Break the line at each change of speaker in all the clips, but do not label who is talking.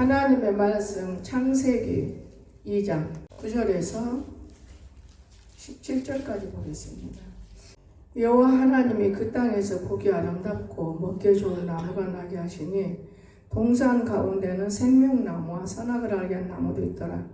하나님의 말씀 창세기 2장 9절에서 17절까지 보겠습니다. 여호와 하나님이 그 땅에서 보기 아름답고 먹기 좋은 나무가 나게 하시니 동산 가운데는 생명나무와 선악을 알게 한 나무도 있더라.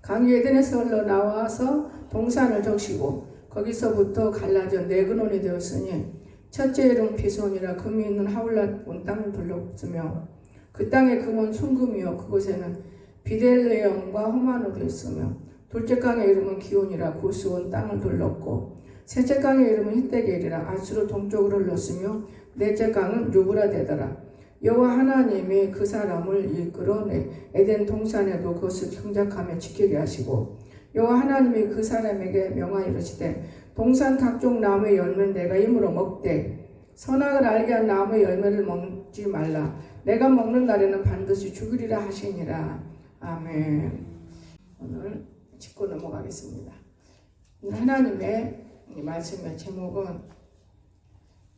강이 에덴에서 흘러나와서 동산을 적시고 거기서부터 갈라져 네 근원이 되었으니 첫째 이름 비손이라 금이 있는 하울랏 온 땅을 둘렀으며 그 땅의 금은 순금이요 그곳에는 비델레엄과 호마노도 있으며 둘째 강의 이름은 기온이라 고스 온 땅을 둘렀고 셋째 강의 이름은 히데겔이라 아수르 동쪽으로 흘렀으며 넷째 강은 유브라데더라. 여호와 하나님이 그 사람을 이끌어 에덴 동산에도 그것을 경작하며 지키게 하시고 여호와 하나님이 그 사람에게 명하여 이르시되 동산 각종 나무의 열매는 내가 힘으로 먹되 선악을 알게 한 나무의 열매를 먹지 말라. 내가 먹는 날에는 반드시 죽으리라 하시니라. 아멘. 오늘 짚고 넘어가겠습니다. 하나님의 말씀의 제목은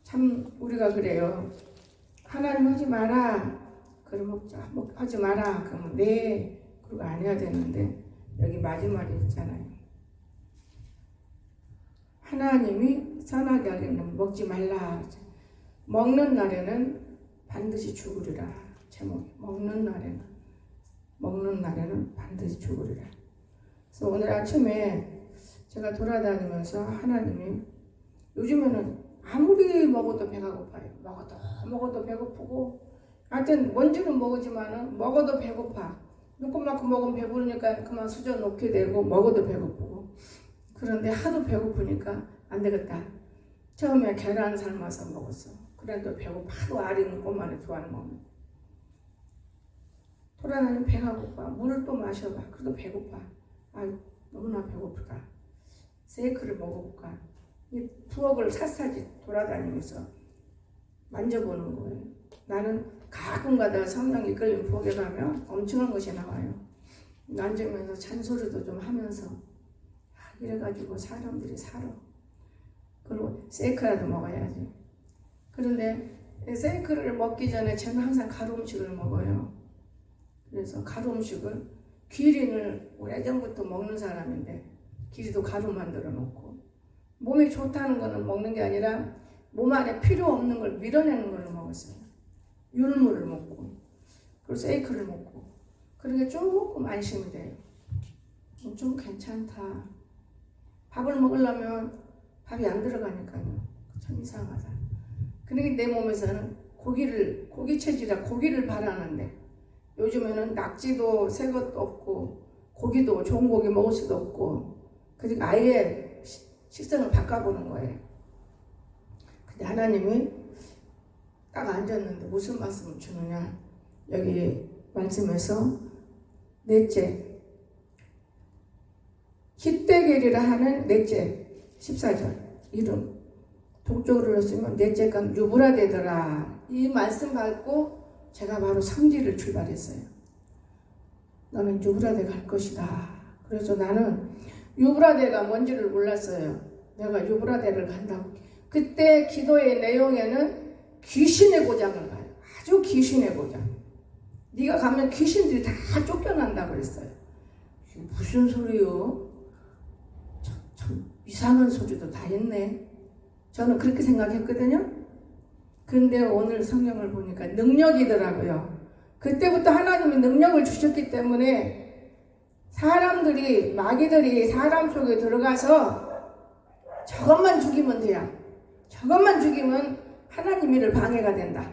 참 우리가 그래요. 하나님 하지 마라. 그러면 하지 마라. 그러면 네. 그거 안 해야 되는데 여기 마지막에 있잖아요. 하나님이 선하게 하기는 먹지 말라. 먹는 날에는 반드시 죽으리라. 제목이 먹는 날에는 반드시 죽으리라. 그래서 오늘 아침에 제가 돌아다니면서 하나님이 요즘에는 아무리 먹어도 배가 고파요. 먹어도 배고프고 하여튼 뭔지는 먹지만은 먹어도 배고파. 조금만큼 먹으면 배부르니까 그만 수저 놓게 되고 먹어도 배고프고 그런데 하도 배고프니까 안 되겠다. 처음에 계란 삶아서 먹었어. 그래도 배고파. 하도 아리는 꼬마네 좋아하는 먹는. 돌아다니면 배가 고파. 물을 또 마셔봐. 그래도 배고파. 아유 너무나 배고프다. 세이크를 먹어볼까. 이 부엌을 샅샅이 돌아다니면서 만져보는 거예요. 나는 가끔가다 성령 이끌린 부엌에 가면 엄청난 것이 나와요. 만지면서 잔소리도 좀 하면서 이래가지고 사람들이 살아. 그리고 세이크라도 먹어야지. 그런데 세이크를 먹기 전에 저는 항상 가루 음식을 먹어요. 그래서 가루 음식을 기린을 오래전부터 먹는 사람인데 기리도 가루 만들어 놓고 몸에 좋다는 거는 먹는 게 아니라 몸 안에 필요 없는 걸 밀어내는 걸 먹었어요. 율무를 먹고 그리고 세이크를 먹고 그러니까 조금 안심이 돼요. 좀 괜찮다. 밥을 먹으려면 밥이 안 들어가니까요. 참 이상하다. 그러니까 내 몸에서는 고기 체질이라 고기를 바라는데 요즘에는 낙지도 새 것도 없고 고기도 좋은 고기 먹을 수도 없고 그러니까 아예 식성을 바꿔보는 거예요. 근데 하나님이 딱 앉았는데 무슨 말씀을 주느냐. 여기 말씀에서 넷째 히데겔이라 하는 넷째 14절 이름 동쪽으로 흘렀으면 넷째 강 유브라데더라. 이 말씀 받고 제가 바로 성지를 출발했어요. 너는 유브라데 갈 것이다. 그래서 나는 유브라데가 뭔지를 몰랐어요. 내가 유브라데를 간다고. 그때 기도의 내용에는 귀신의 고장을 가요. 아주 귀신의 고장. 네가 가면 귀신들이 다 쫓겨난다고 그랬어요. 무슨 소리요? 참 이상한 소리도 다 했네. 저는 그렇게 생각했거든요. 그런데 오늘 성경을 보니까 능력이더라고요. 그때부터 하나님이 능력을 주셨기 때문에 사람들이 마귀들이 사람 속에 들어가서 저것만 죽이면 돼요. 저것만 죽이면 하나님 일을 방해가 된다.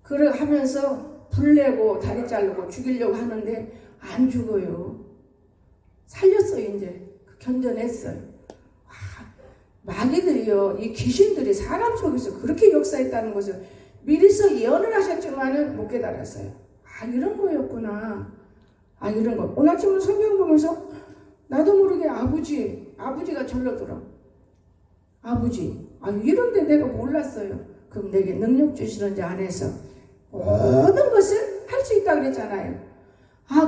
그러 하면서 불내고 다리 자르고 죽이려고 하는데 안 죽어요. 살렸어요. 이제 견뎌냈어요. 마귀들이요, 이 귀신들이 사람 속에서 그렇게 역사했다는 것을 미리서 예언을 하셨지만은 못 깨달았어요. 이런 거였구나. 이런 거. 오늘 아침에 성경 보면서 나도 모르게 아버지가 절로 들어. 아버지. 이런데 내가 몰랐어요. 그럼 내게 능력 주시는 자 안에서 모든 것을 할 수 있다고 그랬잖아요.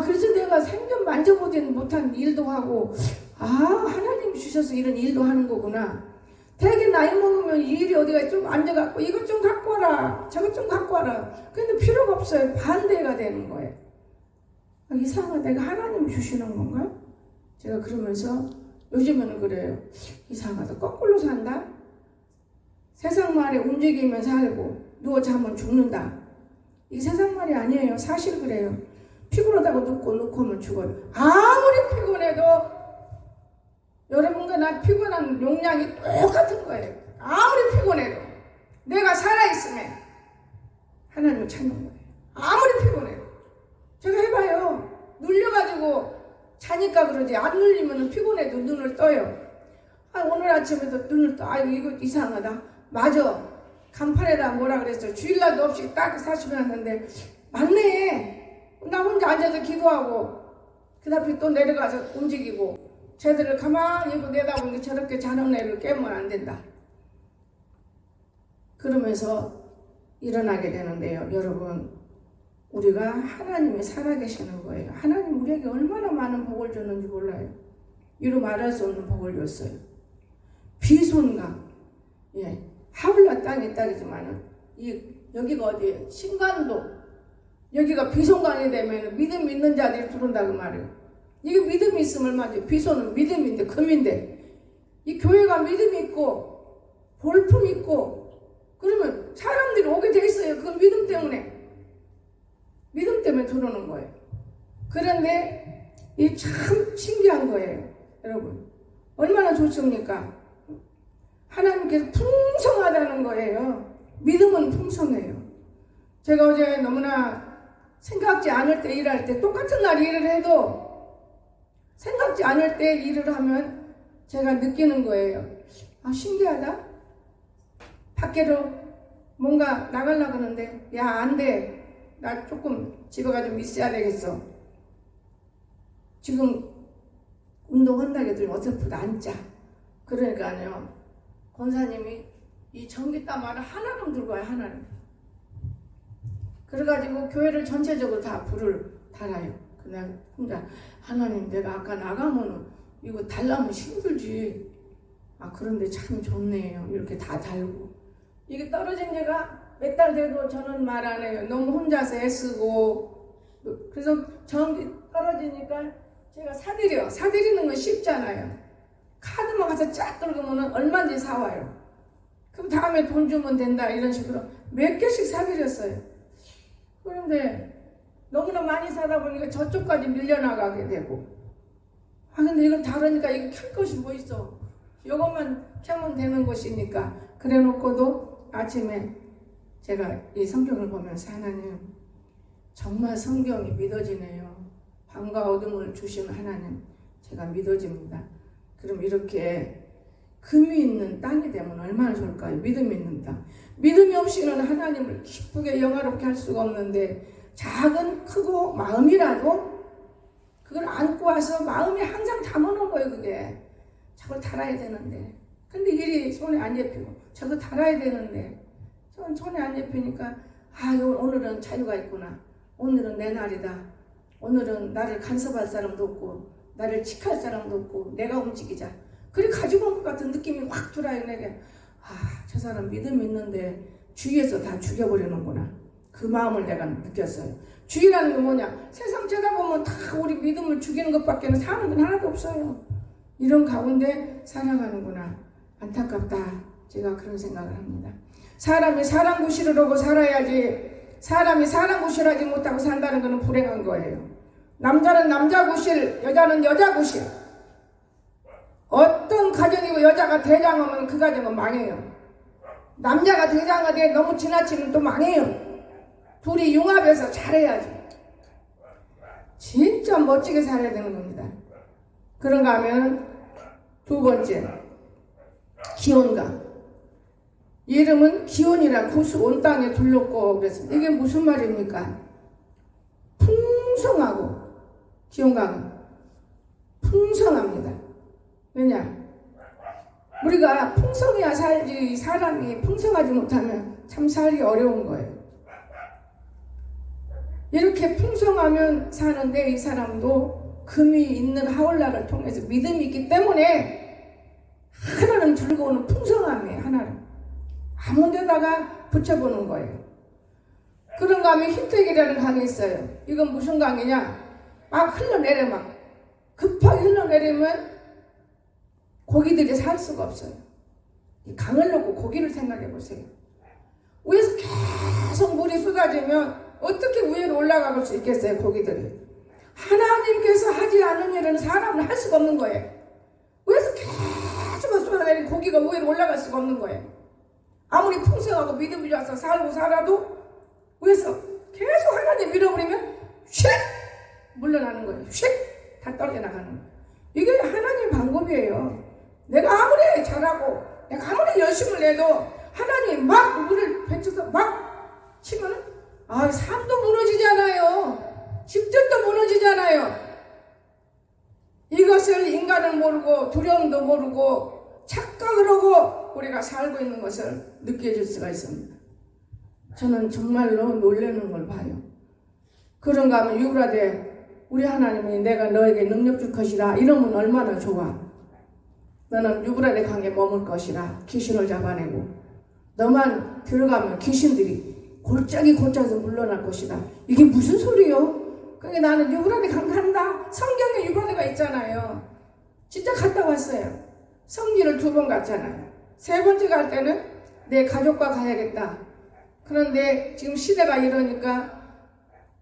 그래서 내가 생전 만져보지는 못한 일도 하고 하나님 주셔서 이런 일도 하는 거구나. 되게 나이 먹으면 이 일이 어디가 좀 앉아갖고 이것 좀 갖고 와라 저것 좀 갖고 와라. 근데 필요가 없어요. 반대가 되는 거예요. 이상하다. 내가 하나님이 주시는 건가? 제가 그러면서 요즘에는 그래요. 이상하다. 거꾸로 산다? 세상 말에 움직이면 살고 누워 자면 죽는다. 이게 세상 말이 아니에요. 사실 그래요. 피곤하다고 눕고 오면 죽어요. 아무리 피곤해도 여러분과 나 피곤한 용량이 똑같은 거예요. 아무리 피곤해도 내가 살아있으면 하나님을 찾는 거예요. 아무리 피곤해도. 제가 해봐요. 눌려가지고 자니까 그러지. 안 눌리면 피곤해도 눈을 떠요. 오늘 아침에도 눈을 떠. 아이고 이거 이상하다. 맞아. 간판에다 뭐라 그랬어. 주일날도 없이 딱 40분 했는데 맞네. 나 혼자 앉아서 기도하고 그 다음에 또 내려가서 움직이고 쟤들을 가만히 내다보니 저렇게 자는 애를 깨면 안 된다. 그러면서 일어나게 되는데요. 여러분, 우리가 하나님이 살아계시는 거예요. 하나님 우리에게 얼마나 많은 복을 줬는지 몰라요. 이루 말할 수 없는 복을 줬어요. 비손강, 하울라 땅이 땅이지만은 여기가 어디예요? 신관도. 여기가 비손강이 되면 믿음 있는 자들이 들어온다고 말이에요. 이게 믿음이 있으면 얼마지? 비손은 믿음인데 금인데 이 교회가 믿음이 있고 볼품 있고 그러면 사람들이 오게 돼 있어요. 그 믿음 때문에. 믿음 때문에 들어오는 거예요. 그런데 이 참 신기한 거예요. 여러분. 얼마나 좋습니까? 하나님께서 풍성하다는 거예요. 믿음은 풍성해요. 제가 어제 너무나 생각지 않을 때 일할 때 똑같은 날 일을 해도 생각지 않을 때 일을 하면 제가 느끼는 거예요. 아, 신기하다. 밖으로 뭔가 나가려고 하는데 야, 안 돼. 나 조금 집에 가서 좀 있어야 되겠어. 지금 운동한다고 해도 어설프다 앉자. 그러니까요. 권사님이 이 전기담화를 하나는 들고 와요. 하나는. 그래가지고 교회를 전체적으로 다 불을 달아요. 그냥 혼자 하나님 내가 아까 나가면 이거 달라면 힘들지. 아 그런데 참 좋네요. 이렇게 다 달고. 이게 떨어진 지가 몇 달 돼도 저는 말 안 해요. 너무 혼자서 애쓰고. 그래서 전기 떨어지니까 제가 사드리는 건 쉽잖아요. 카드만 가서 쫙 긁으면 얼마든지 사와요. 그럼 다음에 돈 주면 된다 이런 식으로 몇 개씩 사드렸어요. 그런데 너무나 많이 사다 보니까 저쪽까지 밀려나가게 되고 근데 이걸 다루니까 이거 켤 것이 뭐 있어. 이것만 켜면 되는 것이니까 그래 놓고도 아침에 제가 이 성경을 보면서 하나님 정말 성경이 믿어지네요. 밤과 어둠을 주신 하나님 제가 믿어집니다. 그럼 이렇게 금이 있는 땅이 되면 얼마나 좋을까요? 믿음이 있는 땅. 믿음이 없이는 하나님을 기쁘게 영화롭게 할 수가 없는데 작은 크고 마음이라도 그걸 안고 와서 마음에 항상 담아놓은 거예요. 그게 저걸 달아야 되는데 근데 일이 손에 안 잡히고 저거 달아야 되는데 저건 손에 안 잡히니까 오늘은 자유가 있구나. 오늘은 내 날이다. 오늘은 나를 간섭할 사람도 없고 나를 칙할 사람도 없고 내가 움직이자. 그래 가지고 온 것 같은 느낌이 확 들어요. 내게 저 사람 믿음 있는데 주위에서 다 죽여버리는구나. 그 마음을 내가 느꼈어요. 주의라는 게 뭐냐? 세상 쳐다보면 다 우리 믿음을 죽이는 것밖에 사는 건 하나도 없어요. 이런 가운데 살아가는구나. 안타깝다. 제가 그런 생각을 합니다. 사람이 사람 구실을 하고 살아야지 사람이 사람 구실하지 못하고 산다는 것은 불행한 거예요. 남자는 남자 구실, 여자는 여자 구실. 어떤 가정이고 여자가 대장하면 그 가정은 망해요. 남자가 대장하되 너무 지나치면 또 망해요. 둘이 융합해서 잘해야지. 진짜 멋지게 살아야 되는 겁니다. 그런가 하면 두 번째 기온강. 이름은 기온이라 구수 온 땅에 둘렀고 그래서 이게 무슨 말입니까? 풍성하고 기온강은 풍성합니다. 왜냐? 우리가 풍성해야 살지 사람이 풍성하지 못하면 참 살기 어려운 거예요. 이렇게 풍성하면 사는데 이 사람도 금이 있는 하울라를 통해서 믿음이 있기 때문에 하나는 즐거운 풍성함이에요. 하나는 아무 데다가 붙여보는 거예요. 그런가 하면 희택이라는 강이 있어요. 이건 무슨 강이냐? 막 흘러내려. 막 급하게 흘러내리면 고기들이 살 수가 없어요. 이 강을 놓고 고기를 생각해 보세요. 위에서 계속 물이 쏟아지면 어떻게 위로 올라갈 수 있겠어요, 고기들이. 하나님께서 하지 않은 일은 사람은 할 수가 없는 거예요. 위에서 계속 쏟아내린 고기가 위로 올라갈 수가 없는 거예요. 아무리 풍성하고 믿음이 좋아서 살고 살아도 위에서 계속 하나님 밀어버리면 휙 물러나는 거예요. 휙 다 떨어져 나가는 거예요. 이게 하나님의 방법이에요. 내가 아무리 잘하고 내가 아무리 열심을 내도 하나님 막 물을 뱉어서 막 치면은 산도 무너지잖아요. 집들도 무너지잖아요. 이것을 인간은 모르고 두려움도 모르고 착각을 하고 우리가 살고 있는 것을 느껴질 수가 있습니다. 저는 정말로 놀라는 걸 봐요. 그런가 하면 유브라데 우리 하나님이 내가 너에게 능력 줄 것이라 이러면 얼마나 좋아. 너는 유브라데 강에 머물 것이라 귀신을 잡아내고 너만 들어가면 귀신들이 골짜기에서 물러날 것이다. 이게 무슨 소리요? 그러니까 나는 유브라데 강 간다. 성경에 유브라데가 있잖아요. 진짜 갔다 왔어요. 성지를 2번 갔잖아요. 3번째 갈 때는 내 가족과 가야겠다. 그런데 지금 시대가 이러니까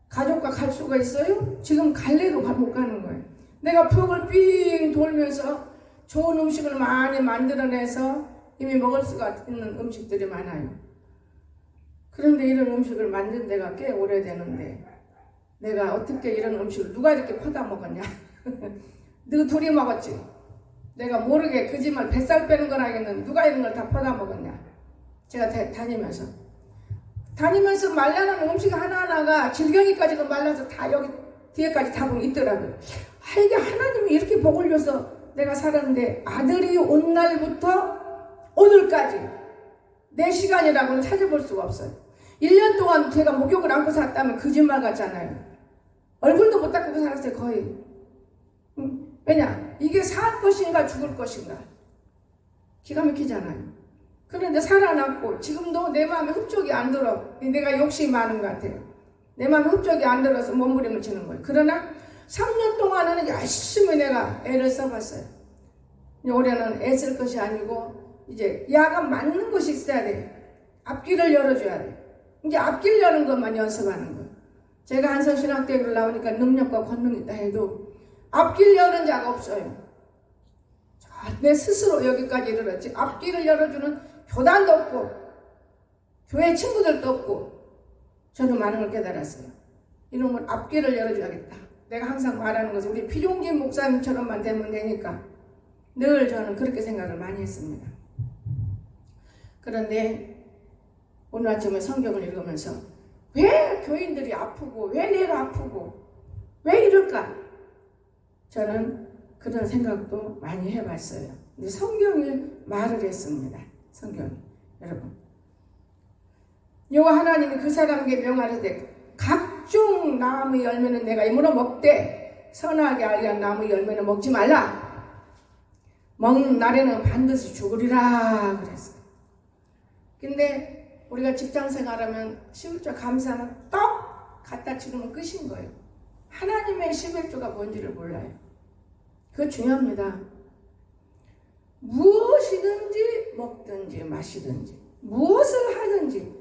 가족과 갈 수가 있어요? 지금 갈래로 못 가는 거예요. 내가 벽을 삥 돌면서 좋은 음식을 많이 만들어내서 이미 먹을 수가 있는 음식들이 많아요. 그런데 이런 음식을 만든 데가 꽤 오래되는데 내가 어떻게 이런 음식을 누가 이렇게 퍼다 먹었냐? 너 둘이 먹었지? 내가 모르게 거짓말 뱃살 빼는 건 알겠는데 누가 이런 걸 다 퍼다 먹었냐? 제가 다니면서 말라놓은 음식 하나하나가 질경이까지도 말라서 다 여기 뒤에까지 다 보면 있더라고요. 이게 하나님이 이렇게 복을 줘서 내가 살았는데 아들이 온 날부터 오늘까지 내 시간이라고는 찾아볼 수가 없어요. 1년 동안 제가 목욕을 안고 살았다면 거짓말 같잖아요. 얼굴도 못 닦고 살았어요, 거의. 왜냐? 이게 살 것인가 죽을 것인가. 기가 막히잖아요. 그런데 살아났고 지금도 내 마음에 흡족이 안 들어. 내가 욕심이 많은 것 같아요. 내 마음에 흡족이 안 들어서 몸부림을 치는 거예요. 그러나 3년 동안은 열심히 내가 애를 써봤어요. 올해는 애 쓸 것이 아니고 이제 야가 맞는 것이 있어야 돼. 앞길을 열어줘야 돼. 이제 앞길 여는 것만 연습하는 거예요. 제가 한성신학대학을 나오니까 능력과 권능이 있다 해도 앞길 여는 자가 없어요. 내 스스로 여기까지 이르렀지. 앞길을 열어주는 교단도 없고 교회 친구들도 없고 저는 많은 걸 깨달았어요. 이런 걸 앞길을 열어줘야겠다. 내가 항상 말하는 것은 우리 피종진 목사님처럼만 되면 되니까 늘 저는 그렇게 생각을 많이 했습니다. 그런데 오늘 아침에 성경을 읽으면서 왜 교인들이 아프고 왜 내가 아프고 왜 이럴까? 저는 그런 생각도 많이 해봤어요. 근데 성경이 말을 했습니다. 성경이. 여러분. 여호와 하나님이 그 사람에게 명하시되 각종 나무의 열매는 내가 이므로 먹되 선하게 알게 한 나무의 열매는 먹지 말라. 먹는 날에는 반드시 죽으리라 그랬어요. 근데 우리가 직장생활하면 11조 감사는 떡 갖다 치르면 끝인 거예요. 하나님의 11조가 뭔지를 몰라요. 그거 중요합니다. 무엇이든지 먹든지 마시든지 무엇을 하든지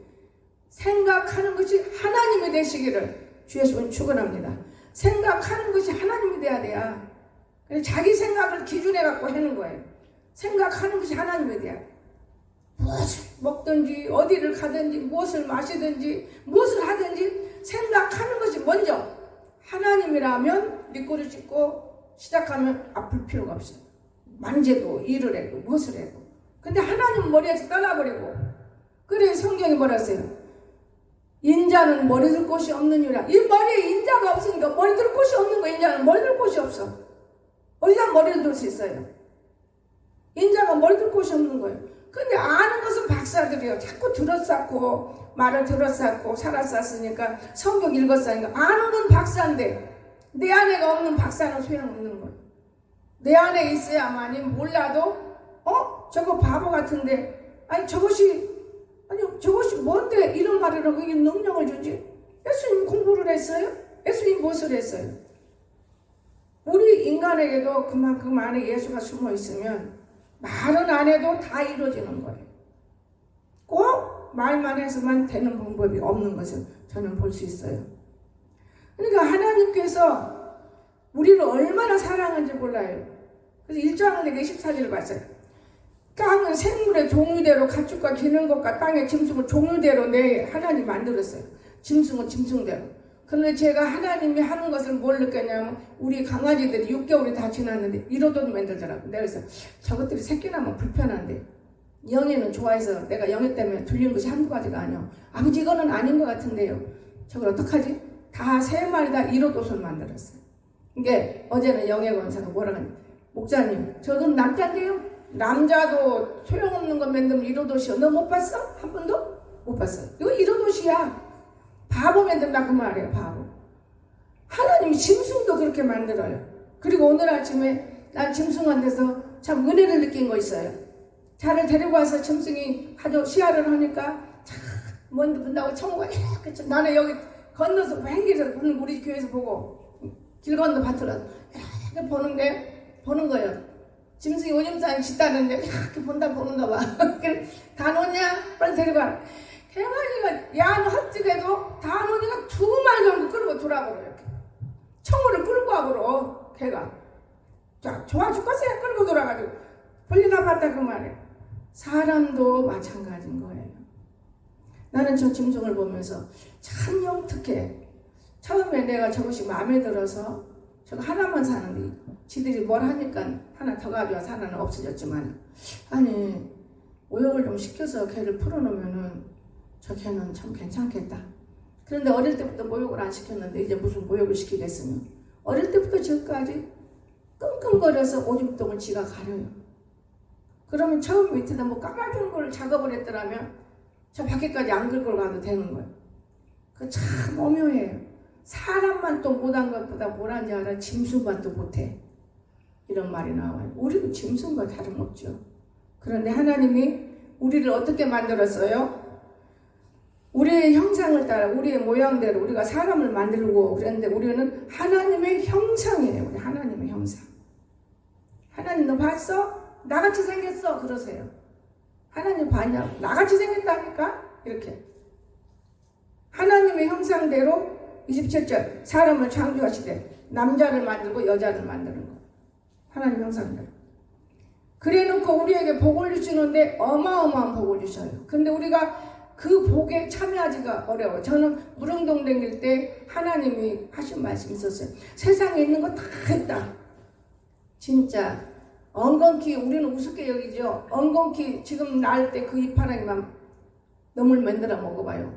생각하는 것이 하나님이 되시기를 주 예수는 축원합니다. 생각하는 것이 하나님이 돼야 돼요. 자기 생각을 기준에 갖고 하는 거예요. 생각하는 것이 하나님이 돼야 돼요. 무엇을 먹든지 어디를 가든지 무엇을 마시든지 무엇을 하든지 생각하는 것이 먼저 하나님이라면 밑꼬리 짚고 시작하면 아플 필요가 없어요. 만재도 일을 해도 무엇을 해도. 근데 하나님 머리에서 떠나버리고 그래 성경이 뭐라 했어요? 인자는 머리 들 곳이 없느니라. 이 머리에 인자가 없으니까 머리 들 곳이 없는 거예요. 인자는 머리 들 곳이 없어. 어디다 머리를 들 수 있어요? 인자가 머리 들 곳이 없는 거예요. 근데 아는 것은 박사들이에요. 자꾸 들었었고 말을 들었었고 살았었으니까 성경 읽었으니까 아는 건 박사인데 내 안에가 없는 박사는 소용없는 거예요. 내 안에 있어야만이 몰라도 저거 바보 같은데 저것이 뭔데 이런 말을 하고 이게 능력을 주지? 예수님 공부를 했어요? 예수님 무엇을 했어요? 인간에게도 그만큼 안에 예수가 숨어 있으면 말은 안 해도 다 이루어지는 거예요. 꼭 말만 해서만 되는 방법이 없는 것을 저는 볼 수 있어요. 그러니까 하나님께서 우리를 얼마나 사랑하는지 몰라요. 그래서 1장을 내게 14절을 봤어요. 땅은 생물의 종류대로 가축과 기는 것과 땅의 짐승을 종류대로 내 하나님 만들었어요. 짐승은 짐승대로. 그런데 제가 하나님이 하는 것을 뭘 느꼈냐면 우리 강아지들이 6개월이 다 지났는데 이러던 만들더라고요. 그래서 저것들이 새끼 나면 불편한데 영애는 좋아해서 내가 영애 때문에 들리는 것이 한두 가지가 아니야. 아버지 이거는 아닌 것 같은데요. 저걸 어떡하지? 다 3마리 다 1호도선을 만들었어요. 이게 어제는 영애 권사가 뭐라고 하냐. 목사님 저건 남자인데요. 남자도 소용없는 거 만들면 1호도시요. 너 못 봤어? 한 번도? 못 봤어. 이거 1호도시야. 바보 만든다 그 말이에요. 바보. 하나님이 짐승도 그렇게 만들어요. 그리고 오늘 아침에 난 짐승한테서 참 은혜를 느낀 거 있어요. 자를 데리고 와서 짐승이 하도 시야를 하니까 참 먼저 본다고 청구가 이렇게 나는 여기 건너서 횡기에서 보는 우리 교회에서 보고 길 건너 밭으로 이렇게 보는 거예요. 짐승이 오줌싸기 짖다는데 이렇게 보는가 봐. 다 놓냐? 빨리 데려가라. 개만이가 야는 헛짓해도 다 놓으니까 2마리 정도 끌고 돌아보고 이렇게 청구를 끌고 와보러 걔가 자 좋아 죽겠어요. 끌고 돌아가지고 볼리가 봤다 그 말이에요. 사람도 마찬가지인 거예요. 나는 저 짐승을 보면서 참 영특해. 처음에 내가 저것이 마음에 들어서 저거 하나만 사는데 지들이 뭘 하니까 하나 더 가져와서 하나는 없어졌지만 아니 모욕을 좀 시켜서 걔를 풀어놓으면은 저 걔는 참 괜찮겠다. 그런데 어릴 때부터 모욕을 안 시켰는데 이제 무슨 모욕을 시키겠으면 어릴 때부터 지금까지 끙끙거려서 오줌통을 지가 가려요. 그러면 처음 밑에다 뭐 깔아주는 걸 작업을 했더라면 저 밖에까지 안 긁고 가도 되는 거예요. 그 참 오묘해요. 사람만 또 못한 것보다 뭐란지 알아? 짐승만 또 못해. 이런 말이 나와요. 우리도 짐승과 다름없죠. 그런데 하나님이 우리를 어떻게 만들었어요? 우리의 형상을 따라 우리의 모양대로 우리가 사람을 만들고 그랬는데 우리는 하나님의 형상이에요. 우리 하나님의 형상. 하나님 너 봤어? 나같이 생겼어. 그러세요. 하나님 봤냐고. 나같이 생겼다니까? 이렇게. 하나님의 형상대로 27절 사람을 창조하시되 남자를 만들고 여자를 만드는 거. 하나님 형상대로. 그래놓고 우리에게 복을 주시는데 어마어마한 복을 주셔요. 근데 우리가 그 복에 참여하기가 어려워요. 저는 무릉동 다닐 때 하나님이 하신 말씀이 있었어요. 세상에 있는 거 다 했다. 진짜 엉겅퀴 우리는 우습게 여기죠. 엉겅퀴 지금 날 때 그 이파랑이만 너물 만들어 먹어봐요.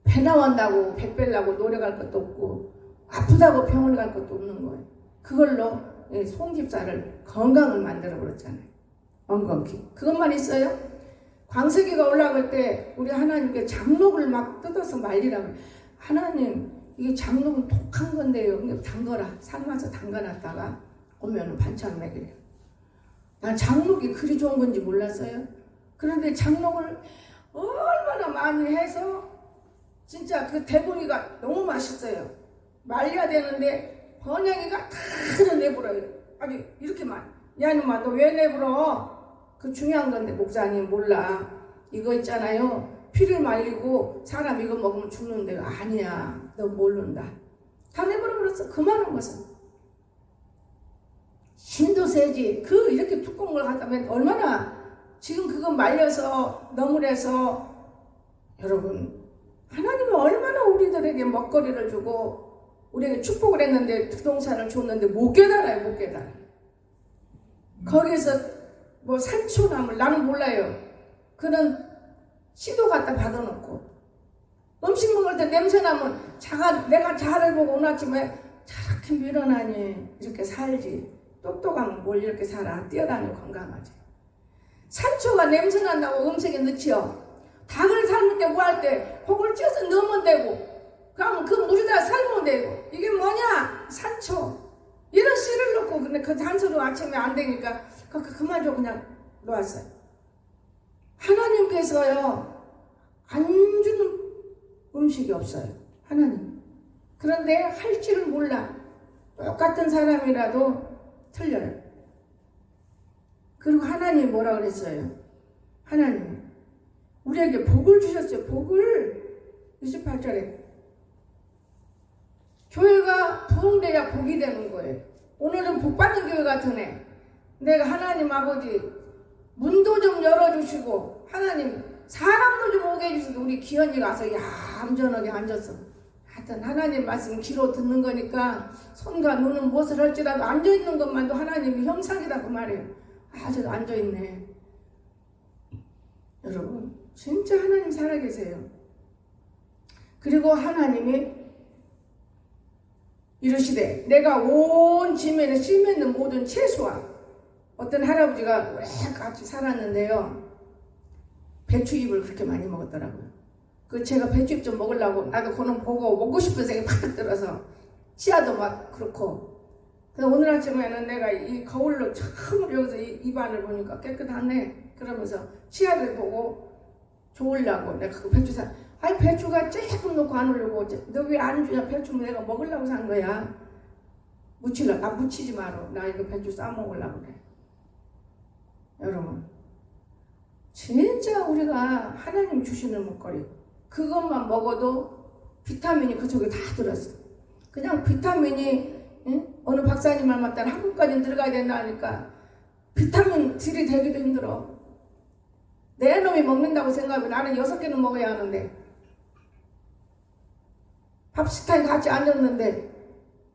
배 나온다고 배 빼려고 노래 갈 것도 없고 아프다고 병원 갈 것도 없는 거예요. 그걸로 송집사를 건강을 만들어 버렸잖아요. 엉겅퀴 그것만 있어요? 광세기가 올라갈 때 우리 하나님께 장록을 막 뜯어서 말리라고. 하나님 이게 장록은 독한 건데요. 담가라. 삶아서 담가놨다가 오면은 반찬 먹이래요. 난 장록이 그리 좋은 건지 몰랐어요. 그런데 장록을 얼마나 많이 해서 진짜 그 대봉이가 너무 맛있어요. 말려야 되는데 번영이가 다 내버려요. 아니 이렇게만. 야 이놈아 너 왜 내버려? 그 중요한 건데 목사님 몰라. 이거 있잖아요. 피를 말리고 사람 이거 먹으면 죽는데 아니야. 너 모른다. 다 내버려버렸어. 그 많은 것은. 힘도 세지. 그 이렇게 두꺼운 걸 갖다면 얼마나 지금 그거 말려서 너물해서 여러분 하나님은 얼마나 우리들에게 먹거리를 주고 우리에게 축복을 했는데 부동산을 줬는데 못 깨달아요. 못 깨달아. 거기에서 뭐 산초나물 나는 몰라요. 그런 씨도 갖다 받아놓고 음식 먹을 때 냄새 나면 내가 자를 보고 오늘 아침에 저렇게 밀어나니 이렇게 살지. 똑똑하면 뭘 이렇게 살아. 뛰어다니고 건강하지. 산초가 냄새 난다고 음식에 넣지요. 닭을 삶을 때 뭐 할 때 고걸 찢어서 넣으면 되고 그러면 그 물에다 삶으면 되고 이게 뭐냐? 산초. 이런 씨를 넣고 근데 그 산초도 아침에 안 되니까 그만 좀 그냥 놓았어요. 하나님께서요 안 주는 음식이 없어요. 하나님. 그런데 할 줄은 몰라. 똑같은 사람이라도 틀려요. 그리고 하나님이 뭐라 그랬어요? 하나님 우리에게 복을 주셨어요. 복을 28절에 교회가 부흥돼야 복이 되는 거예요. 오늘은 복받는 교회가 되네. 내가 하나님 아버지 문도 좀 열어주시고 하나님 사람도 좀 오게 해주시고 우리 기현이 가서 얌전하게 앉았어. 하여튼 하나님 말씀 귀로 듣는 거니까 손과 눈은 무엇을 할지라도 앉아있는 것만도 하나님이 형상이다 그 말이에요. 저도 앉아있네. 여러분 진짜 하나님 살아계세요. 그리고 하나님이 이르시되 내가 온 지면에 씨맺는 모든 채소와 어떤 할아버지가 오래 같이 살았는데요. 배추잎을 그렇게 많이 먹었더라고요. 제가 배추잎 좀 먹으려고 나도 그놈 보고 먹고 싶은 생각이 팍 들어서 치아도 막 그렇고 그래서 오늘 아침에는 내가 이 거울로 처음으로 여기서 입안을 보니까 깨끗하네 그러면서 치아를 보고 좋으려고 내가 그 배추 배추가 조금 넣고 안 오려고 너 왜 안 주냐 배추 내가 먹으려고 산 거야. 묻히려 나 묻히지 마라. 나 이거 배추 싸 먹으려고 그래. 여러분 진짜 우리가 하나님 주시는 먹거리 그것만 먹어도 비타민이 그쪽에 다 들었어. 그냥 비타민이 어느 박사님 말 맞다는 한국까지 들어가야 된다 하니까 비타민 딜이 되기도 힘들어. 내 놈이 먹는다고 생각하면 나는 6개는 먹어야 하는데 밥 식탁에 같이 앉았는데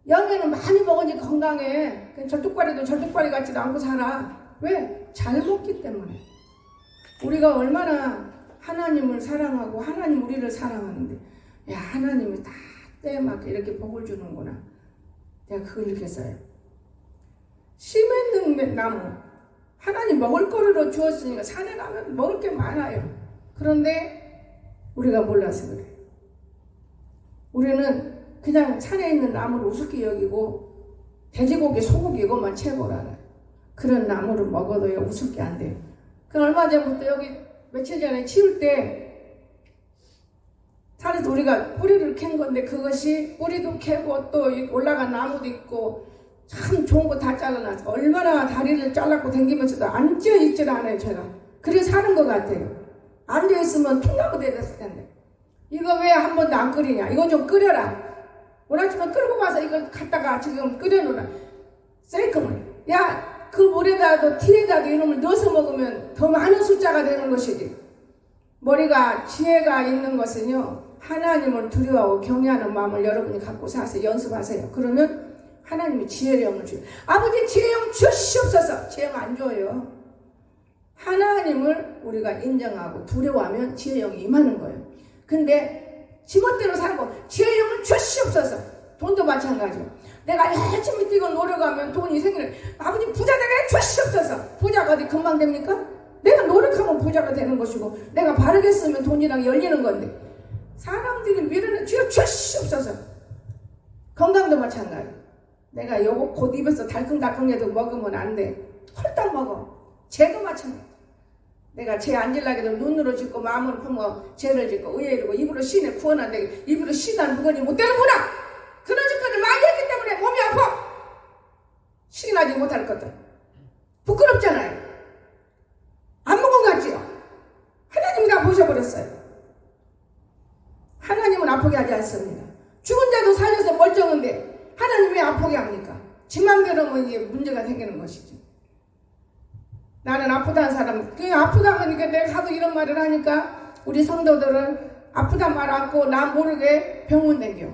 영애는 많이 먹으니까 건강해. 절뚝발이도 절뚝발이 같지도 않고 살아. 왜? 잘 먹기 때문에. 우리가 얼마나 하나님을 사랑하고 하나님 우리를 사랑하는데 하나님이 다 때에 맞게 이렇게 복을 주는구나. 내가 그걸 느꼈어요. 씨 맺는 나무 하나님 먹을 거리로 주었으니까 산에 가면 먹을 게 많아요. 그런데 우리가 몰라서 그래. 우리는 그냥 산에 있는 나무를 우습게 여기고 돼지고기, 소고기 이것만 최고로 알아요. 그런 나무를 먹어도요 우습게 안 돼요. 그 얼마 전부터 여기 며칠 전에 치울 때 산에서 우리가 뿌리를 캔 건데 그것이 뿌리도 캐고 또 올라간 나무도 있고 참 좋은 거 다 잘라놨어. 얼마나 다리를 잘랐고 댕기면서도 앉아있질 않아요 제가. 그래서 사는 것 같아요. 앉아있으면 통나무 되었을 텐데 이거 왜 한 번도 안 끓이냐. 이거 좀 끓여라. 오늘 아침에 끌고 가서 이거 갖다가 지금 끓여놓으라. 세이크물 그 물에다도 티에다도 이놈을 넣어서 먹으면 더 많은 숫자가 되는 것이지. 머리가 지혜가 있는 것은요 하나님을 두려워하고 경외하는 마음을 여러분이 갖고 사세요. 연습하세요. 그러면 하나님이 지혜령을 주요. 아버지 지혜령 주시옵소서. 지혜가 안 줘요. 하나님을 우리가 인정하고 두려워하면 지혜령이 임하는 거예요. 근데 지멋대로 살고 지혜령을 주시옵소서. 돈도 마찬가지예요. 내가 열심히 뛰고 노력하면 돈이 생기는. 아버지 부자 되게 주시옵소서. 부자가 어디 금방 됩니까? 내가 노력하면 부자가 되는 것이고 내가 바르게 쓰면 돈이랑 열리는 건데 사람들이 밀어내 주시옵소서. 건강도 마찬가지. 내가 요거 곧 입에서 달컹달컹해도 먹으면 안 돼. 홀딱 먹어. 죄도 마찬가지. 내가 죄 안 질라게도 눈으로 짓고 마음으로 품어 죄를 짓고 의에 이르고 입으로 신에 구원한데 입으로 신한 무건이 못 되는구나. 그런 짓들을 많이 했기 때문에 몸이 아파. 신하지 못할 것들. 부끄럽잖아요. 안 먹은 것 같지요? 하나님이 다 보셔버렸어요. 하나님은 아프게 하지 않습니다. 죽은 자도 살려서 멀쩡한데 하나님 왜 아프게 합니까? 지 맘대로면 이제 문제가 생기는 것이지. 나는 아프다는 사람, 아프다 보니까 내가 하도 이런 말을 하니까 우리 성도들은 아프다 말 않고 나 모르게 병원 댕겨.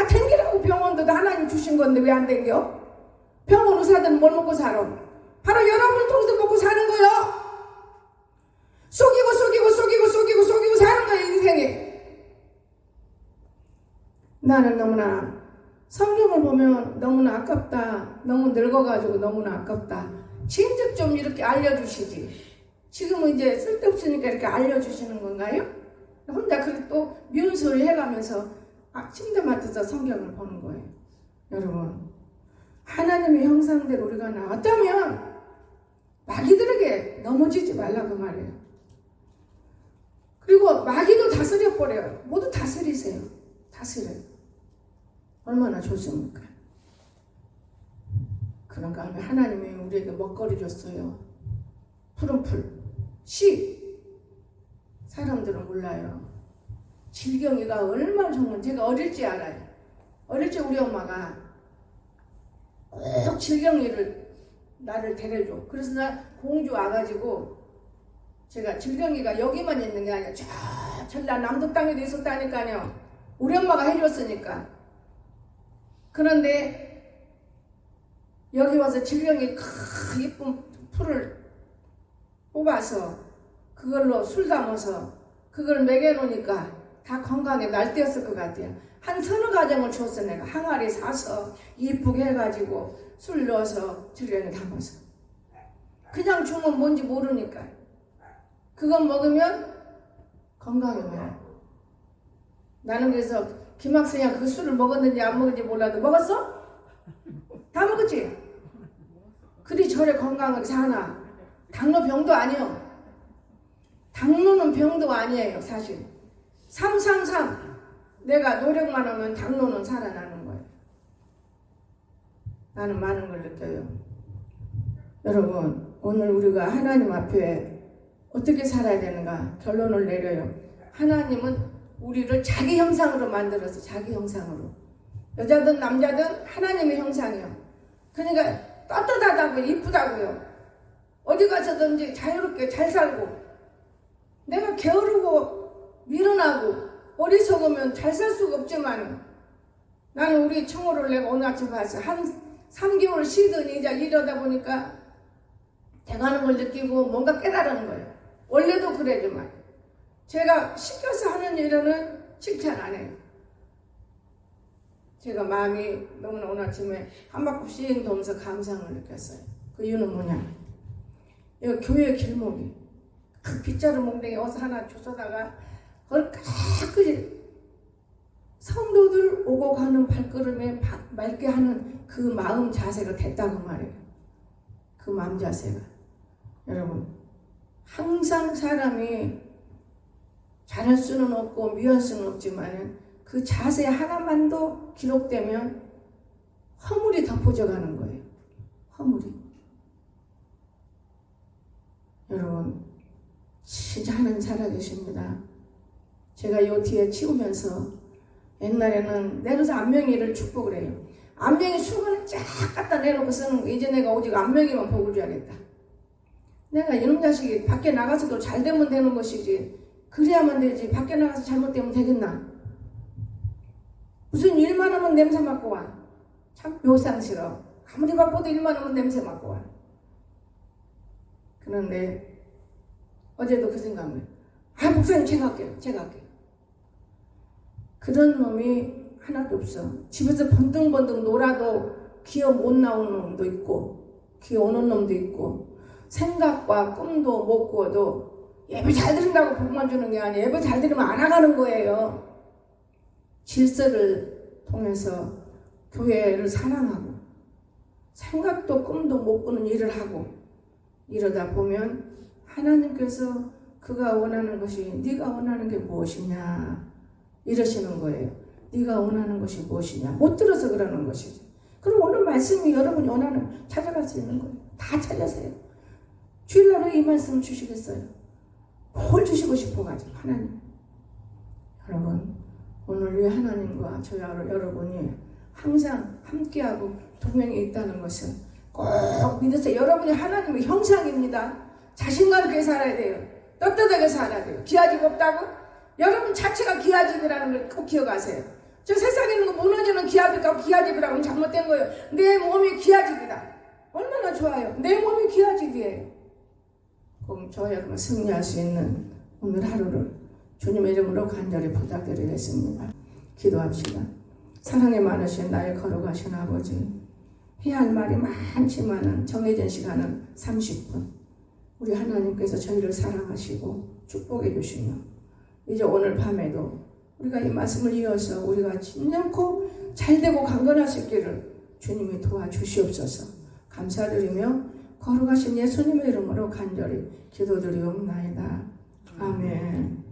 댕기라고 병원도 하나님 주신 건데 왜 안 댕겨? 병원 의사들은 뭘 먹고 살아? 바로 여러분을 통해서 먹고 사는 거요. 속이고 사는 거야 인생에. 나는 너무나 성경을 보면 너무나 아깝다. 너무 늙어가지고 너무나 아깝다. 진즉 좀 이렇게 알려주시지. 지금은 이제 쓸데없으니까 이렇게 알려주시는 건가요? 혼자 그렇게 또 미운 소리 해가면서 침대 맡아서 성경을 보는 거예요. 여러분 하나님의 형상대로 우리가 나왔다면 마귀들에게 넘어지지 말라고 말해요. 그리고 마귀도 다스려버려요. 모두 다스리세요. 다스려요. 얼마나 좋습니까? 그런가 하면 하나님이 우리에게 먹거리 줬어요. 푸른 풀, 씨. 사람들은 몰라요. 질경이가 얼마나 좋은, 제가 어릴 때 알아요. 어릴 때 우리 엄마가 꼭 질경이를 나를 데려줘. 그래서 나 공주 와가지고 제가 질경이가 여기만 있는 게 아니라 저 전라 남도 땅에도 있었다니까요. 우리 엄마가 해줬으니까. 그런데 여기 와서 질경이 큰 예쁜 풀을 뽑아서 그걸로 술 담아서 그걸 먹여놓으니까 다 건강에 날뛰었을 것 같아요. 한 서너 가정을 줬어. 내가 항아리 사서 이쁘게 해가지고 술 넣어서 질경에 담아서 그냥 주면 뭔지 모르니까 그건 먹으면 건강해요. 나는 그래서 김학생이야 그 술을 먹었는지 안 먹었는지 몰라도 먹었어? 다 먹었지? 그리 저래 건강하게 사나. 당뇨 병도 아니요. 당뇨는 병도 아니에요. 사실 333 내가 노력만 하면 당뇨는 살아나는 거예요. 나는 많은 걸 느껴요. 여러분 오늘 우리가 하나님 앞에 어떻게 살아야 되는가 결론을 내려요. 하나님은 우리를 자기 형상으로 만들어서 자기 형상으로 여자든 남자든 하나님의 형상이요. 그러니까 떳떳하다고 이쁘다고요. 어디 가서든지 자유롭게 잘 살고 내가 게으르고 미련하고 어리석으면 잘 살 수가 없지만 나는 우리 청호를 내가 오늘 아침 봤어. 한 3개월 쉬더니 이제 이러다 보니까 돼가는 걸 느끼고 뭔가 깨달은 거예요. 원래도 그래지만 제가 시켜서 하는 일은 칭찬 안 해요. 제가 마음이 너무나 오늘 아침에 한 바퀴 씩 돌면서 감상을 느꼈어요. 그 이유는 뭐냐? 여기 교회 길목이 그 빗자루 몽댕이 옷 하나 주워다가 그걸 깨끗이 성도들 오고 가는 발걸음에 맑게 하는 그 마음 자세가 됐다고 말해요. 그 마음 자세가. 여러분 항상 사람이 잘할 수는 없고 미워할 수는 없지만 그 자세 하나만도 기록되면 허물이 덮어져 가는 거예요. 허물이. 여러분 진짜 하나님 살아계십니다. 제가 요 뒤에 치우면서 옛날에는 내려서 안명이를 축복을 해요. 안명이 수건을 쫙 갖다 내놓고 쓰는 거. 이제 내가 오직 안명이만 복을 줘야겠다. 내가 이놈 자식이 밖에 나가서도 잘 되면 되는 것이지 그래야만 되지 밖에 나가서 잘못되면 되겠나. 무슨 일만 하면 냄새 맡고 와. 참 묘상스러워. 아무리 바빠도 일만 하면 냄새 맡고 와. 그런데 어제도 그 생각을 아 목사님 제가 할게요. 그런 놈이 하나도 없어. 집에서 번등번등 놀아도 기어 못 나오는 놈도 있고 기어 오는 놈도 있고 생각과 꿈도 못 꾸어도 예배 잘 드린다고 복만 주는 게 아니에요. 예배 잘 드리면 알아가는 거예요. 질서를 통해서 교회를 사랑하고 생각도 꿈도 못 꾸는 일을 하고 이러다 보면 하나님께서 그가 원하는 것이 네가 원하는 게 무엇이냐 이러시는 거예요. 네가 원하는 것이 무엇이냐 못 들어서 그러는 것이지. 그럼 오늘 말씀이 여러분이 원하는 찾아갈 수 있는 거예요. 다 찾으세요. 주일날에 이 말씀 주시겠어요? 뭘 주시고 싶어가지고 하나님. 여러분 오늘 이 하나님과 저와 여러분이 항상 함께하고 동행에 있다는 것을 꼭 믿으세요. 여러분이 하나님의 형상입니다. 자신감 있게 살아야 돼요. 떳떳하게 살아야 돼요. 기아집 없다고? 여러분 자체가 기아집이라는 걸 꼭 기억하세요. 저 세상에 있는 거 무너지는 기아집이라고 기아집이라고 하면 잘못된 거예요. 내 몸이 기아집이다. 얼마나 좋아요. 내 몸이 기아집이에요. 그럼 저와 여러분 승리할 수 있는 오늘 하루를 주님의 이름으로 간절히 부탁드리겠습니다. 기도합시다. 사랑이 많으신 나의 거룩하신 아버지, 해야 할 말이 많지만은 정해진 시간은 30분. 우리 하나님께서 저희를 사랑하시고 축복해 주시며 이제 오늘 밤에도 우리가 이 말씀을 이어서 우리가 진정코 잘되고 강건할 수 있기를 주님이 도와주시옵소서. 감사드리며 거룩하신 예수님의 이름으로 간절히 기도드리옵나이다. 아멘.